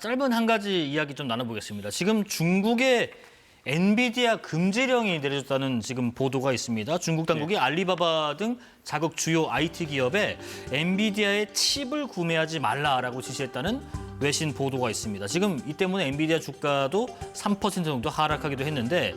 짧은 한 가지 이야기 좀 나눠보겠습니다. 지금 중국의 엔비디아 금지령이 내려졌다는 지금 보도가 있습니다. 중국 당국이 알리바바 등 자국 주요 IT 기업에 엔비디아의 칩을 구매하지 말라라고 지시했다는 외신 보도가 있습니다. 지금 이 때문에 엔비디아 주가도 3% 정도 하락하기도 했는데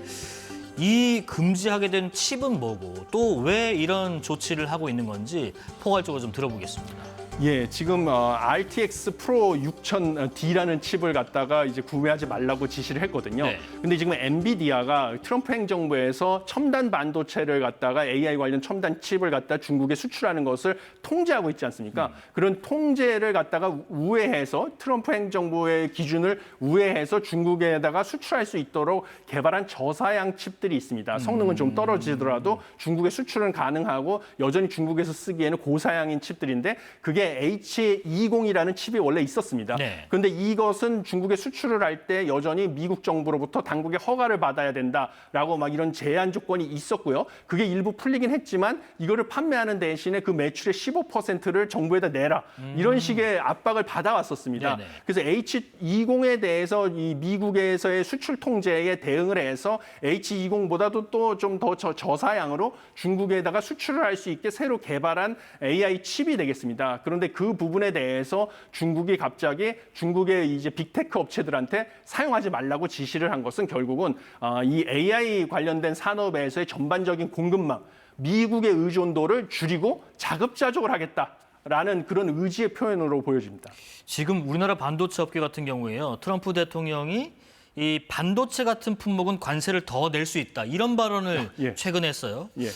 이 금지하게 된 칩은 뭐고 또 왜 이런 조치를 하고 있는 건지 포괄적으로 좀 들어보겠습니다. 예, 지금 RTX 프로 6000D라는 칩을 갖다가 이제 구매하지 말라고 지시를 했거든요. 네. 근데 지금 엔비디아가 트럼프 행정부에서 첨단 반도체를 갖다가 AI 관련 첨단 칩을 갖다 중국에 수출하는 것을 통제하고 있지 않습니까? 그런 통제를 갖다가 우회해서 트럼프 행정부의 기준을 우회해서 중국에다가 수출할 수 있도록 개발한 저사양 칩들이 있습니다. 성능은 좀 떨어지더라도 중국에 수출은 가능하고 여전히 중국에서 쓰기에는 고사양인 칩들인데 그게 H20이라는 칩이 원래 있었습니다. 네. 그런데 이것은 중국에 수출을 할 때 여전히 미국 정부로부터 당국의 허가를 받아야 된다라고 막 이런 제한 조건이 있었고요. 그게 일부 풀리긴 했지만 이거를 판매하는 대신에 그 매출의 15%를 정부에다 내라. 이런 식의 압박을 받아왔었습니다. 네네. 그래서 H20에 대해서 이 미국에서의 수출 통제에 대응을 해서 H20보다도 또 좀 더 저사양으로 중국에다가 수출을 할 수 있게 새로 개발한 AI 칩이 되겠습니다. 그런데 그 부분에 대해서 중국이 갑자기 중국의 이제 빅테크 업체들한테 사용하지 말라고 지시를 한 것은 결국은 이 AI 관련된 산업에서의 전반적인 공급망, 미국의 의존도를 줄이고 자급자족을 하겠다라는 그런 의지의 표현으로 보여집니다. 지금 우리나라 반도체 업계 같은 경우에요. 트럼프 대통령이 이 반도체 같은 품목은 관세를 더 낼 수 있다. 이런 발언을 예. 최근에 했어요. 예.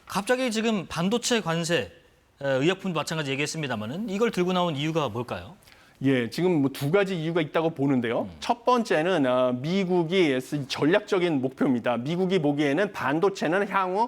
갑자기 지금 반도체 관세, 의약품도 마찬가지 얘기했습니다마는 이걸 들고 나온 이유가 뭘까요? 예, 지금 뭐 두 가지 이유가 있다고 보는데요. 첫 번째는 미국이 전략적인 목표입니다. 미국이 보기에는 반도체는 향후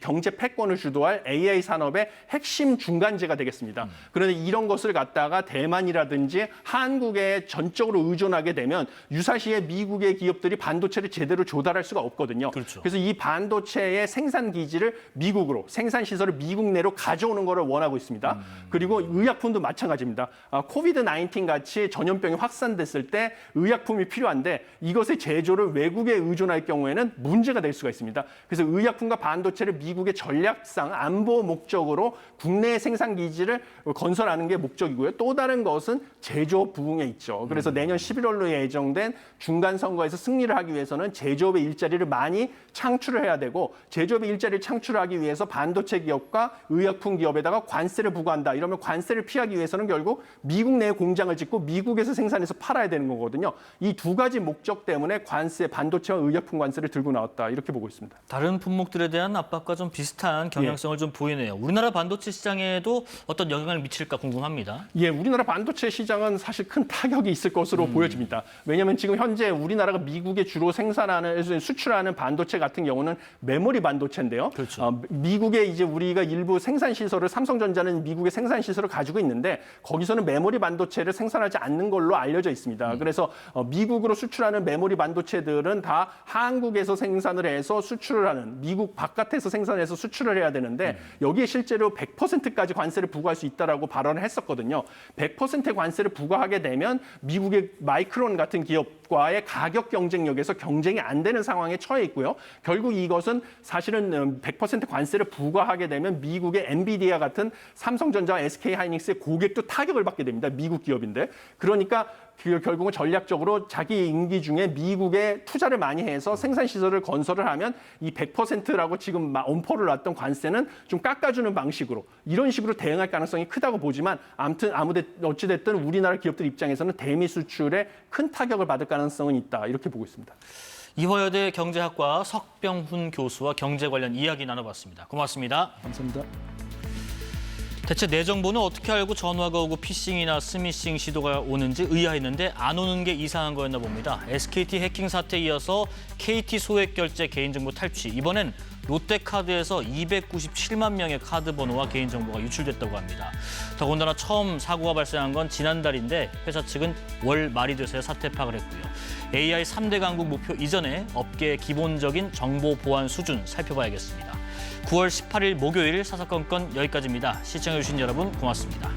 경제 패권을 주도할 AI 산업의 핵심 중간재가 되겠습니다. 그런데 이런 것을 갖다가 대만이라든지 한국에 전적으로 의존하게 되면 유사시에 미국의 기업들이 반도체를 제대로 조달할 수가 없거든요. 그렇죠. 그래서 이 반도체의 생산 기지를 미국으로, 생산 시설을 미국 내로 가져오는 것을 원하고 있습니다. 그리고 의약품도 마찬가지입니다. 코비드 19 같이 전염병이 확산됐을 때 의약품이 필요한데 이것의 제조를 외국에 의존할 경우에는 문제가 될 수가 있습니다. 그래서 의약품과 반도체를 미국의 전략상 안보 목적으로 국내 생산 기지를 건설하는 게 목적이고요. 또 다른 것은 제조업 부분에 있죠. 그래서 내년 11월로 예정된 중간 선거에서 승리를 하기 위해서는 제조업의 일자리를 많이 창출을 해야 되고 제조업의 일자리를 창출하기 위해서 반도체 기업과 의약품 기업에다가 관세를 부과한다. 이러면 관세를 피하기 위해서는 결국 미국 내에 공장을 짓고 미국에서 생산해서 팔아야 되는 거거든요. 이 두 가지 목적 때문에 관세, 반도체와 의약품 관세를 들고 나왔다. 이렇게 보고 있습니다. 다른 품목들에 대한 압박과 좀 비슷한 경향성을 좀 보이네요. 우리나라 반도체 시장에도 어떤 영향을 미칠까 궁금합니다. 예, 우리나라 반도체 시장은 사실 큰 타격이 있을 것으로 보여집니다. 왜냐하면 지금 현재 우리나라가 미국에 주로 생산하는, 수출하는 반도체 같은 경우는 메모리 반도체인데요. 그렇죠. 미국에 이제 우리가 일부 생산 시설을 삼성전자는 미국의 생산 시설을 가지고 있는데 거기서는 메모리 반도체를 생산하지 않는 걸로 알려져 있습니다. 그래서 미국으로 수출하는 메모리 반도체들은 다 한국에서 생산을 해서 수출을 하는 미국 바깥에서 생산해서 수출을 해야 되는데 여기에 실제로 100%까지 관세를 부과할 수 있다라고 발언을 했었거든요. 100% 관세를 부과하게 되면 미국의 마이크론 같은 기업과의 가격 경쟁력에서 경쟁이 안 되는 상황에 처해 있고요. 결국 이것은 사실은 100% 관세를 부과하게 되면 미국의 엔비디아 같은 삼성전자와 SK하이닉스의 고객도 타격을 받게 됩니다. 미국 기업인데. 그러니까 결국은 전략적으로 자기 임기 중에 미국에 투자를 많이 해서 생산 시설을 건설을 하면 이 100%라고 지금 엄포를 놨던 관세는 좀 깎아주는 방식으로 이런 식으로 대응할 가능성이 크다고 보지만 아무튼 어찌됐든 우리나라 기업들 입장에서는 대미 수출에 큰 타격을 받을 가능성은 있다 이렇게 보고 있습니다. 이화여대 경제학과 석병훈 교수와 경제 관련 이야기 나눠봤습니다. 고맙습니다. 감사합니다. 대체 내 정보는 어떻게 알고 전화가 오고 피싱이나 스미싱 시도가 오는지 의아했는데 안 오는 게 이상한 거였나 봅니다. SKT 해킹 사태에 이어서 KT 소액 결제 개인정보 탈취. 이번엔 롯데카드에서 297만 명의 카드 번호와 개인정보가 유출됐다고 합니다. 더군다나 처음 사고가 발생한 건 지난달인데 회사 측은 월 말이 돼서야 사태 파악을 했고요. AI 3대 강국 목표 이전에 업계의 기본적인 정보 보안 수준 살펴봐야겠습니다. 9월 18일 목요일 사사건건 여기까지입니다. 시청해주신 여러분 고맙습니다.